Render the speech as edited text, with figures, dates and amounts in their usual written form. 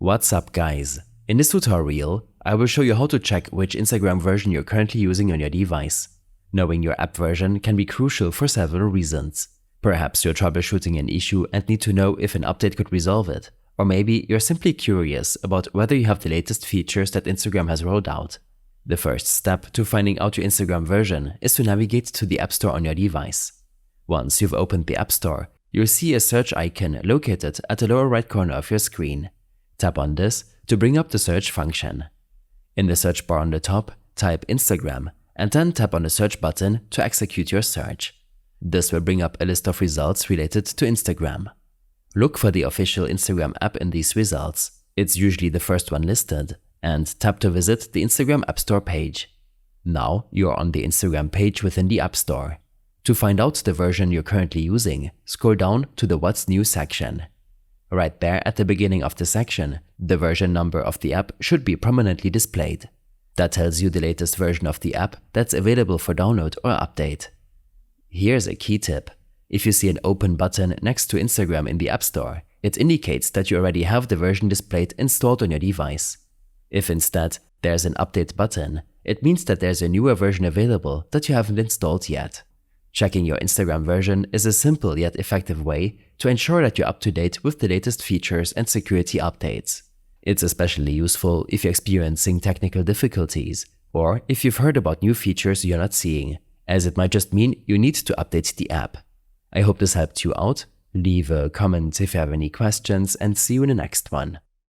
What's up guys? In this tutorial, I will show you how to check which Instagram version you're currently using on your device. Knowing your app version can be crucial for several reasons. Perhaps you're troubleshooting an issue and need to know if an update could resolve it. Or maybe you're simply curious about whether you have the latest features that Instagram has rolled out. The first step to finding out your Instagram version is to navigate to the App Store on your device. Once you've opened the App Store, you'll see a search icon located at the lower right corner of your screen. Tap on this to bring up the search function. In the search bar on the top, type Instagram and then tap on the search button to execute your search. This will bring up a list of results related to Instagram. Look for the official Instagram app in these results. It's usually the first one listed, and tap to visit the Instagram App Store page. Now you're on the Instagram page within the App Store. To find out the version you're currently using, scroll down to the What's New section. Right there at the beginning of the section, the version number of the app should be prominently displayed. That tells you the latest version of the app that's available for download or update. Here's a key tip. If you see an open button next to Instagram in the App Store, it indicates that you already have the version displayed installed on your device. If instead there's an update button, it means that there's a newer version available that you haven't installed yet. Checking your Instagram version is a simple yet effective way to ensure that you're up to date with the latest features and security updates. It's especially useful if you're experiencing technical difficulties or if you've heard about new features you're not seeing, as it might just mean you need to update the app. I hope this helped you out. Leave a comment if you have any questions and see you in the next one.